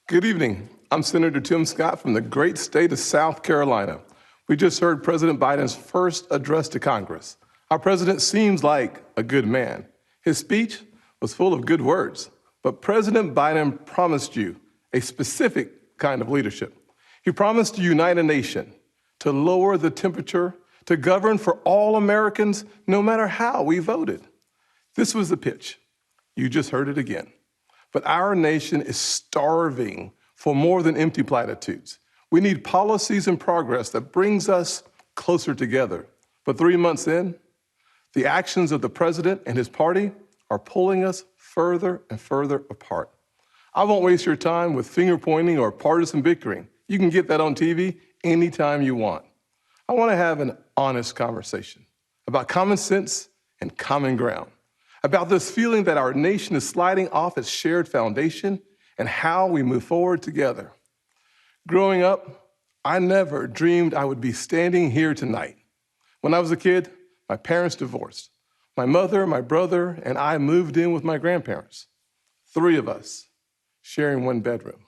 Good evening. I'm Senator Tim Scott from the great state of South Carolina. We just heard President Biden's first address to Congress. Our president seems like a good man. His speech was full of good words, but President Biden promised you a specific kind of leadership. He promised to unite a nation, to lower the temperature, to govern for all Americans, no matter how we voted. This was the pitch. You just heard it again. But our nation is starving for more than empty platitudes. We need policies and progress that brings us closer together. But 3 months in, the actions of the president and his party are pulling us further and further apart. I won't waste your time with finger pointing or partisan bickering. You can get that on TV anytime you want. I want to have an honest conversation about common sense and common ground, about this feeling that our nation is sliding off its shared foundation and how we move forward together. Growing up, I never dreamed I would be standing here tonight. When I was a kid, my parents divorced. My mother, my brother, and I moved in with my grandparents. 3 of us sharing one bedroom.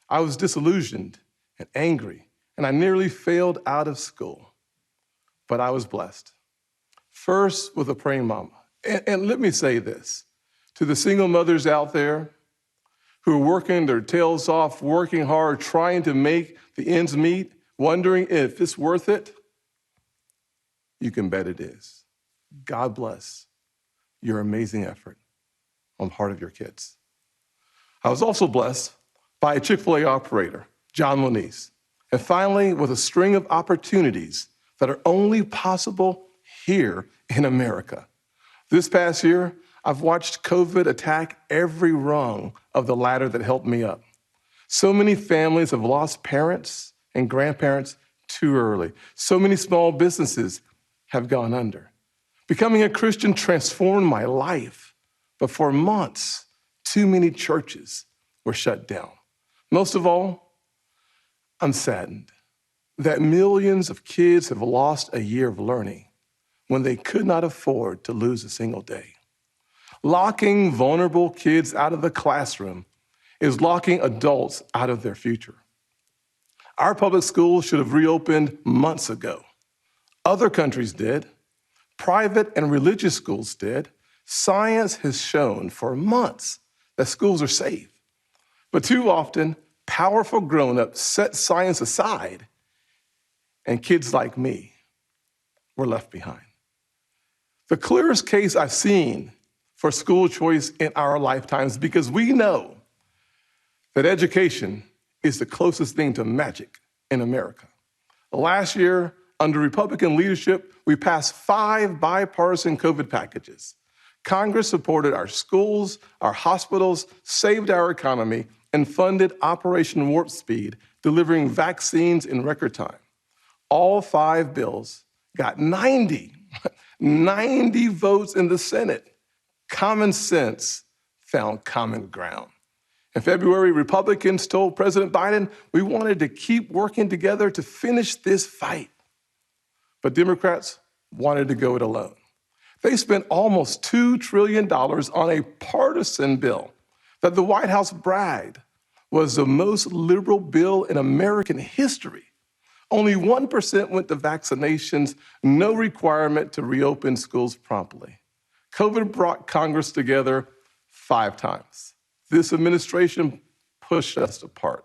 I was disillusioned and angry, and I nearly failed out of school. But I was blessed. First, with a praying mama. And let me say this, to the single mothers out there who are working their tails off, working hard, trying to make the ends meet, wondering if it's worth it, you can bet it is. God bless your amazing effort on the part of your kids. I was also blessed by a Chick-fil-A operator, John Moniz, and finally with a string of opportunities that are only possible here in America. This past year, I've watched COVID attack every rung of the ladder that helped me up. So many families have lost parents and grandparents too early. So many small businesses have gone under. Becoming a Christian transformed my life, but for months, too many churches were shut down. Most of all, I'm saddened that millions of kids have lost a year of learning when they could not afford to lose a single day. Locking vulnerable kids out of the classroom is locking adults out of their future. Our public schools should have reopened months ago. Other countries did. Private and religious schools did. Science has shown for months that schools are safe. But too often, powerful grown-ups set science aside, and kids like me were left behind. The clearest case I've seen for school choice in our lifetimes, because we know that education is the closest thing to magic in America. Last year, under Republican leadership, we passed 5 bipartisan COVID packages. Congress supported our schools, our hospitals, saved our economy, and funded Operation Warp Speed, delivering vaccines in record time. All 5 bills got 90 votes in the Senate. Common sense found common ground. In February, Republicans told President Biden we wanted to keep working together to finish this fight. But Democrats wanted to go it alone. They spent almost $2 trillion on a partisan bill that the White House bragged was the most liberal bill in American history. Only 1% went to vaccinations, no requirement to reopen schools promptly. COVID brought Congress together 5 times. This administration pushed us apart.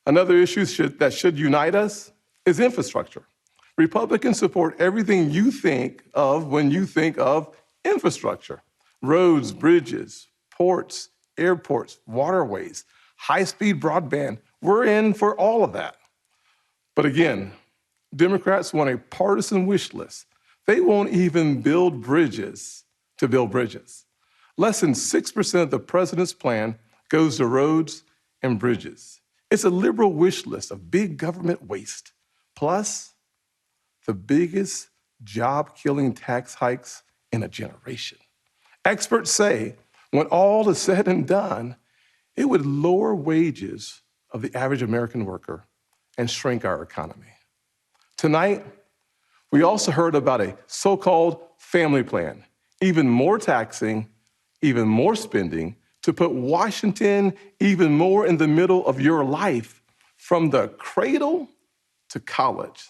Another issue that should unite us is infrastructure. Republicans support everything you think of when you think of infrastructure. Roads, bridges, ports, airports, waterways, high-speed broadband. We're in for all of that. But again, Democrats want a partisan wish list. They won't even build bridges to build bridges. Less than 6% of the president's plan goes to roads and bridges. It's a liberal wish list of big government waste, plus the biggest job-killing tax hikes in a generation. Experts say when all is said and done, it would lower wages of the average American worker and shrink our economy. Tonight, we also heard about a so-called family plan, even more taxing, even more spending to to put Washington even more in the middle of your life from the cradle to college.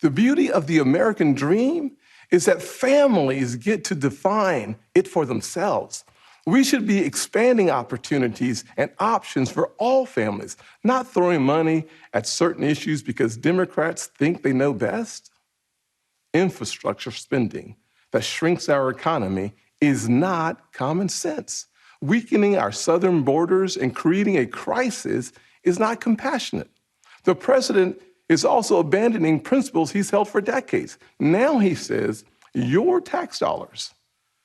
The beauty of the American dream is that families get to define it for themselves. We should be expanding opportunities and options for all families, not throwing money at certain issues because Democrats think they know best. Infrastructure spending that shrinks our economy is not common sense. Weakening our southern borders and creating a crisis is not compassionate. The president is also abandoning principles he's held for decades. Now he says your tax dollars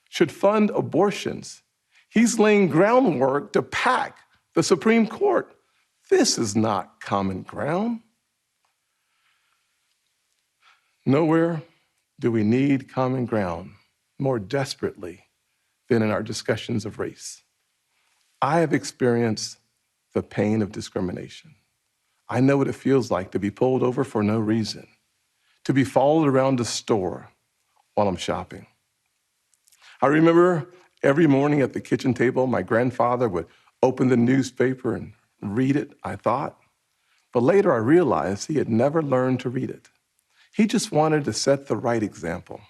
should fund abortions. He's laying groundwork to pack the Supreme Court. This is not common ground. Nowhere do we need common ground more desperately than in our discussions of race. I have experienced the pain of discrimination. I know what it feels like to be pulled over for no reason, to be followed around the store while I'm shopping. I remember every morning at the kitchen table, my grandfather would open the newspaper and read it, I thought. But later I realized he had never learned to read it. He just wanted to set the right example.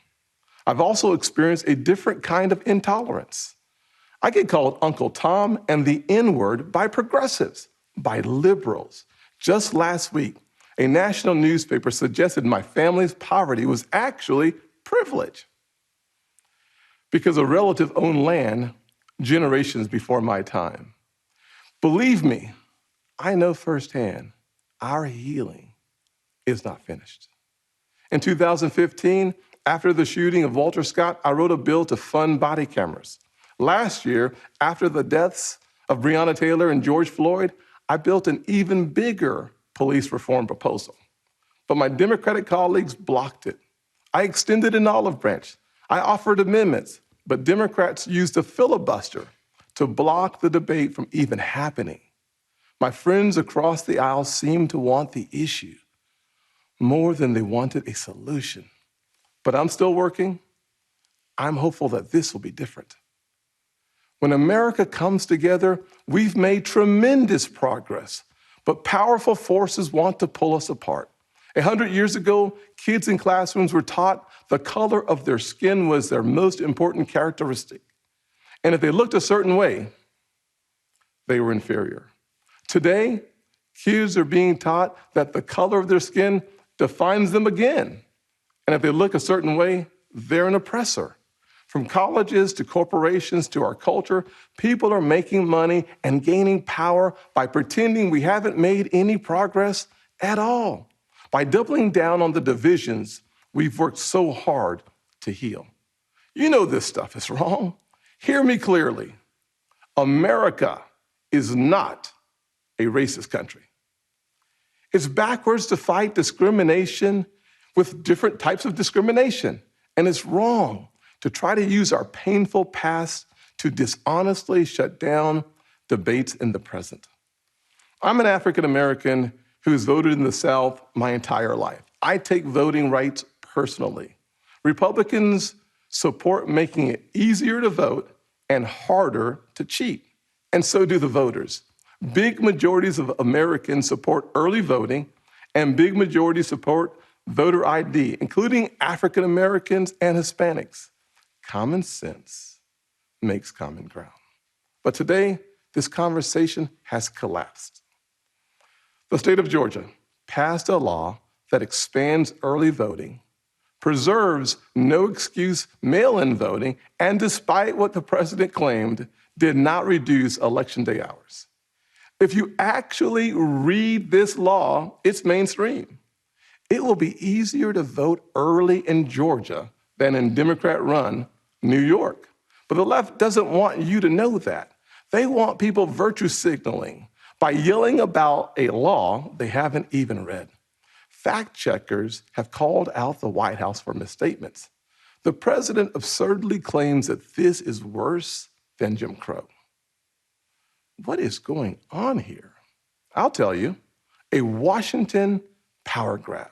I've also experienced a different kind of intolerance. I get called Uncle Tom and the N-word by progressives, by liberals. Just last week, a national newspaper suggested my family's poverty was actually privilege because a relative owned land generations before my time. Believe me, I know firsthand our healing is not finished. In 2015, after the shooting of Walter Scott, I wrote a bill to fund body cameras. Last year, after the deaths of Breonna Taylor and George Floyd, I built an even bigger police reform proposal. But my Democratic colleagues blocked it. I extended an olive branch. I offered amendments, but Democrats used a filibuster to block the debate from even happening. My friends across the aisle seemed to want the issue more than they wanted a solution. But I'm still working. I'm hopeful that this will be different. When America comes together, we've made tremendous progress, but powerful forces want to pull us apart. 100 years ago, kids in classrooms were taught the color of their skin was their most important characteristic. And if they looked a certain way, they were inferior. Today, kids are being taught that the color of their skin defines them again. And if they look a certain way, they're an oppressor. From colleges to corporations to our culture, people are making money and gaining power by pretending we haven't made any progress at all, by doubling down on the divisions we've worked so hard to heal. You know this stuff is wrong. Hear me clearly. America is not a racist country. It's backwards to fight discrimination with different types of discrimination, and it's wrong to try to use our painful past to dishonestly shut down debates in the present. I'm an African American who's voted in the South my entire life. I take voting rights personally. Republicans support making it easier to vote and harder to cheat, and so do the voters. Big majorities of Americans support early voting, and big majorities support voter ID, including African Americans and Hispanics. Common sense makes common ground. But today, this conversation has collapsed. The state of Georgia passed a law that expands early voting, preserves no excuse mail-in voting, and despite what the president claimed, did not reduce election day hours. If you actually read this law, it's mainstream. It will be easier to vote early in Georgia than in Democrat-run New York. But the left doesn't want you to know that. They want people virtue signaling by yelling about a law they haven't even read. Fact checkers have called out the White House for misstatements. The president absurdly claims that this is worse than Jim Crow. What is going on here? I'll tell you, a Washington power grab.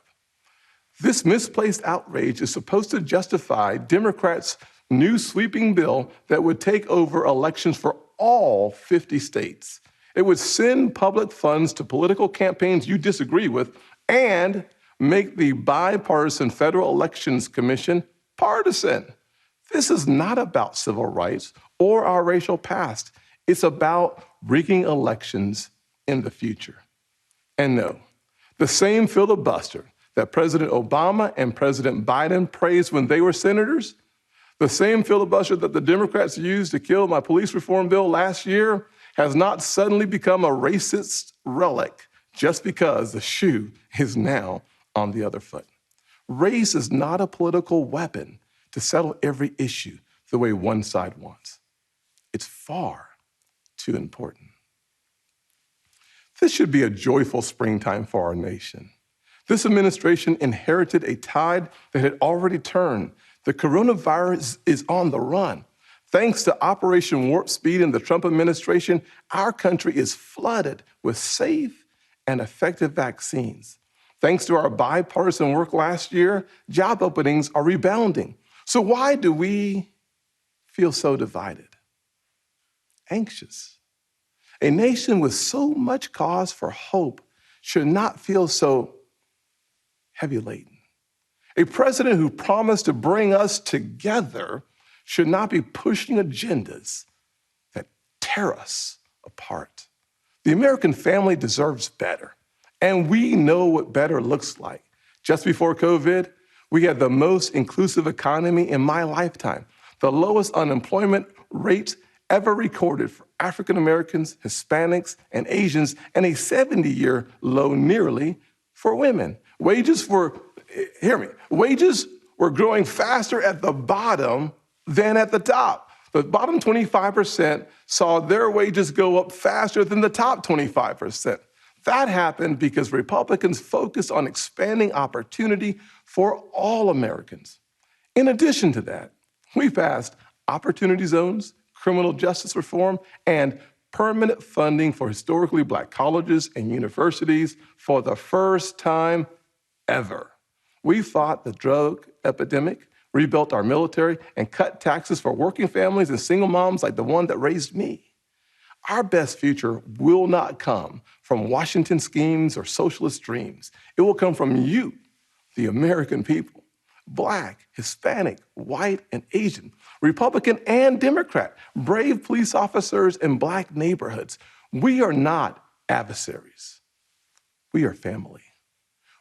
This misplaced outrage is supposed to justify Democrats' new sweeping bill that would take over elections for all 50 states. It would send public funds to political campaigns you disagree with and make the bipartisan Federal Elections Commission partisan. This is not about civil rights or our racial past. It's about rigging elections in the future. And no, the same filibuster that President Obama and President Biden praised when they were senators, the same filibuster that the Democrats used to kill my police reform bill last year, has not suddenly become a racist relic just because the shoe is now on the other foot. Race is not a political weapon to settle every issue the way one side wants. It's far too important. This should be a joyful springtime for our nation. This administration inherited a tide that had already turned. The coronavirus is on the run. Thanks to Operation Warp Speed and the Trump administration, our country is flooded with safe and effective vaccines. Thanks to our bipartisan work last year, job openings are rebounding. So why do we feel so divided? Anxious. A nation with so much cause for hope should not feel so heavy laden. A president who promised to bring us together should not be pushing agendas that tear us apart. The American family deserves better, and we know what better looks like. Just before COVID, we had the most inclusive economy in my lifetime, the lowest unemployment rates ever recorded for African Americans, Hispanics, and Asians, and a 70-year low nearly for women. Wages were growing faster at the bottom than at the top. The bottom 25% saw their wages go up faster than the top 25%. That happened because Republicans focused on expanding opportunity for all Americans. In addition to that, we passed opportunity zones, criminal justice reform, and permanent funding for historically Black colleges and universities for the first time ever. We fought the drug epidemic, rebuilt our military, and cut taxes for working families and single moms like the one that raised me. Our best future will not come from Washington schemes or socialist dreams. It will come from you, the American people, Black, Hispanic, white, and Asian, Republican and Democrat, brave police officers in Black neighborhoods. We are not adversaries. We are family.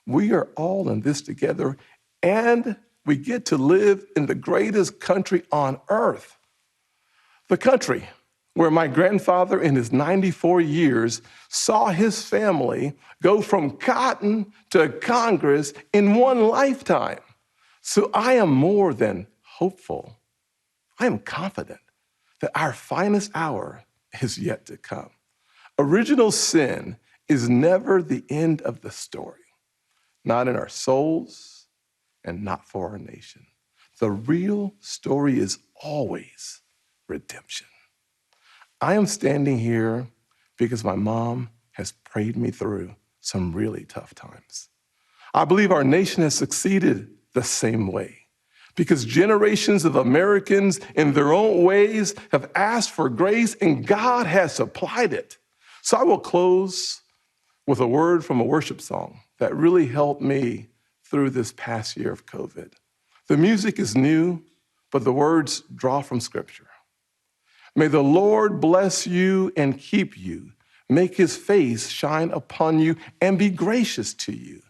We are all in this together, and we get to live in the greatest country on earth. The country where my grandfather in his 94 years saw his family go from cotton to Congress in one lifetime. So I am more than hopeful. I am confident that our finest hour is yet to come. Original sin is never the end of the story, not in our souls and not for our nation. The real story is always redemption. I am standing here because my mom has prayed me through some really tough times. I believe our nation has succeeded the same way because generations of Americans in their own ways have asked for grace and God has supplied it. So I will close with a word from a worship song that really helped me through this past year of COVID. The music is new, but the words draw from Scripture. May the Lord bless you and keep you, make his face shine upon you and be gracious to you.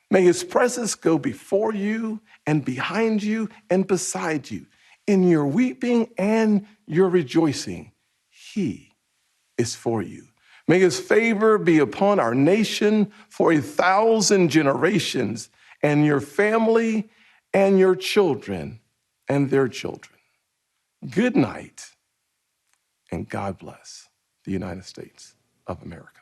May his presence go before you and behind you and beside you. In your weeping and your rejoicing, he is for you. May his favor be upon our nation for 1,000 generations, and your family and your children and their children. Good night, and God bless the United States of America.